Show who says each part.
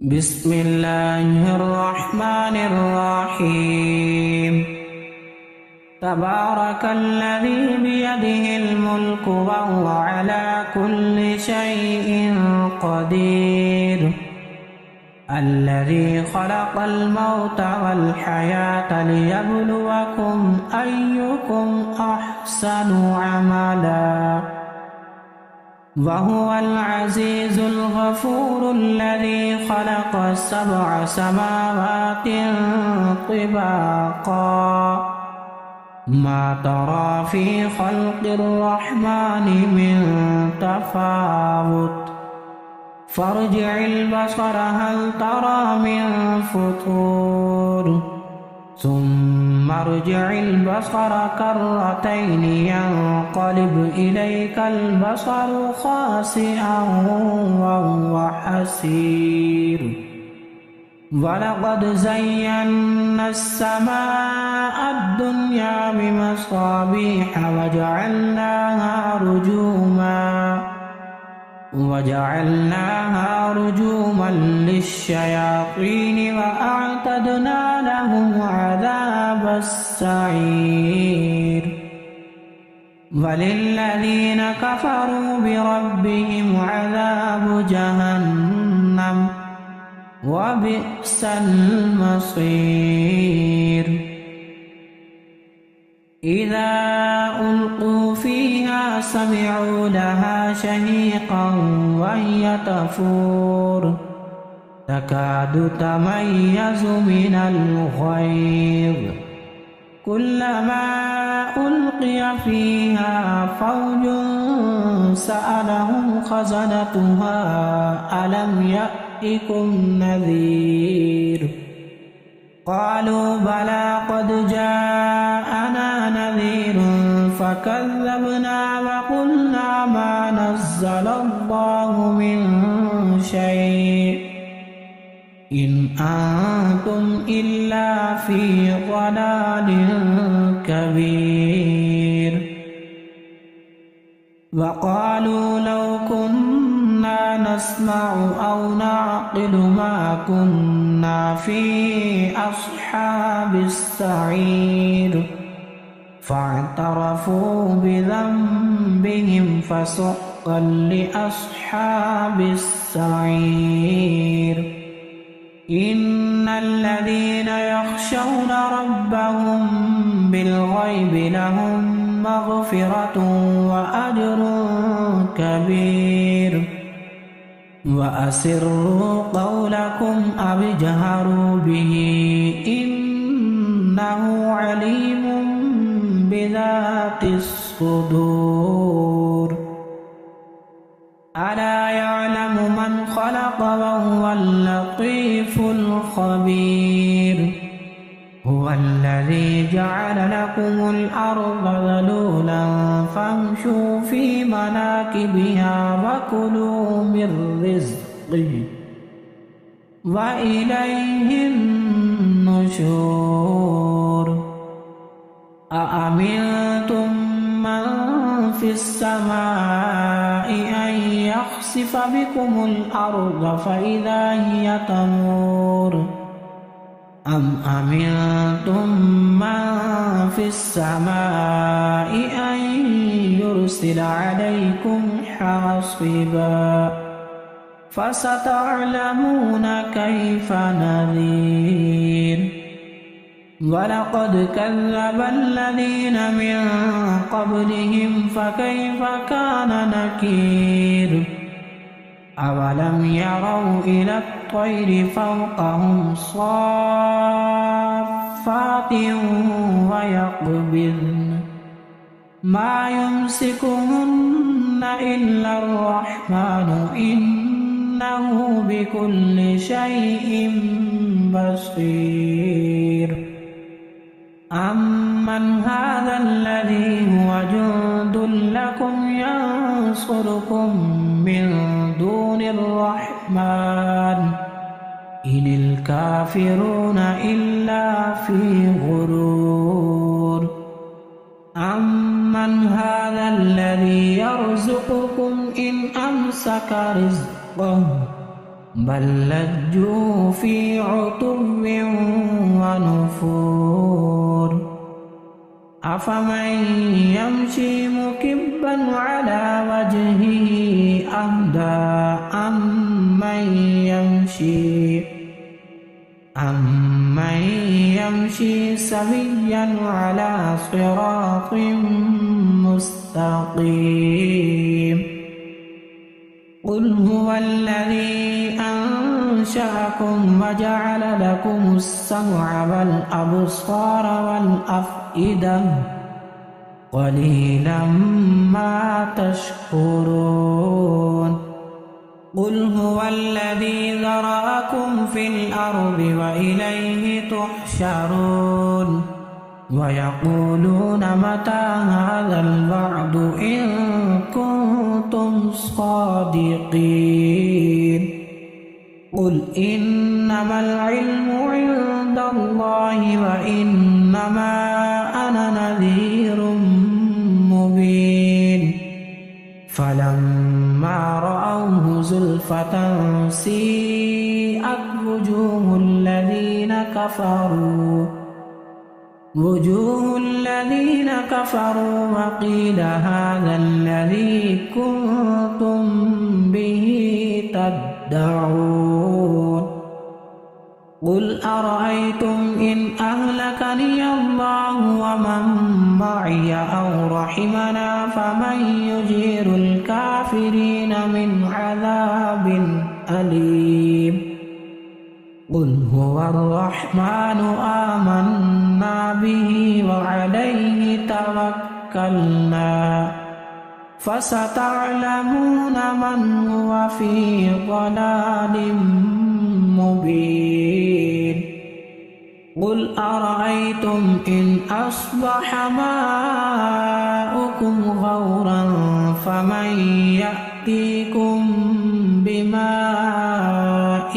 Speaker 1: بسم الله الرحمن الرحيم تبارك الذي بيده الملك وهو على كل شيء قدير الذي خلق الموت والحياة ليبلوكم أيكم أحسن عملا وهو العزيز الغفور الذي خلق 7 سماوات طباقا ما ترى في خلق الرحمن من تفاوت فارجع البصر هل ترى من فطور ثم ارجع البصر كرتين ينقلب إليك البصر خاسئا وهو حسير ولقد زينا السماء الدنيا بمصابيح وجعلناها رجوما للشياطين وأعتدنا لهم عذاب السعير وللذين كفروا بربهم عذاب جهنم وبئس المصير إذا ألقوا فيها سمعوا لها شهيقا وهي تفور تكاد تميز من الغيظ كلما ألقي فيها فوج سألهم خزنتها ألم يأتكم نذير قالوا بلى قد جاءنا نذير فكذبنا وقلنا ما نزل الله من شيء إن أنتم إلا في ضلال كبير وقالوا لو كنا نسمع أو نعقل ما كنا في أصحاب السعير فاعترفوا بذنبهم فسحقا لأصحاب السعير إن الذين يخشون ربهم بالغيب لهم مغفرة وأجر كبير وأسروا قولكم أو اجهروا به إنه عليم بذات الصدور ألا يعلم من خلق وهو اللطيف الخبير هو الذي جعل لكم الأرض ذلولا فامشوا في مناكبها وكلوا من رزقه وإليه النشور أأمنتم من في السماء أن يخسف بكم الأرض فإذا هي تمور أم أمنتم من في السماء أن يرسل عليكم حاصبا فستعلمون كيف نذير ولقد كذب الذين من قبلهم فكيف كان نكير أولم يروا إلى الطير فوقهم صافات ويقبضن ما يمسكهن إلا الرحمن إنه بكل شيء بصير أمن هذا الذي هو جند لكم ينصركم من دون الرحمن إن الكافرون إلا في غرور أمن هذا الذي يرزقكم إن أمسك رزقه بل لجوا في عتو ونفور أفمن يمشي مكبا على وجهه أهدى أمن يمشي سويا على صراط مستقيم قل هو الذي أنشأكم وجعل لكم السمع والأبصار والأفئدة قليلا ما تشكرون قل هو الذي ذرأكم في الأرض وإليه تحشرون ويقولون متى هذا الوعد إن كنتم صادقين قل إنما العلم عند الله وإنما أنا نذير مبين فلما رأوه زلفة سيئت وجوه الذين كفروا وقيل هذا الذي كنتم به تدعون قل أرأيتم إن أهلكني الله ومن معي أو رحمنا فمن يجير الكافرين من عذاب أليم قل هو الرحمن آمنا به وعليه توكلنا فستعلمون من هو في ضلال مبين قل أرأيتم إن أصبح ماؤكم غورا فمن يأتيكم بماء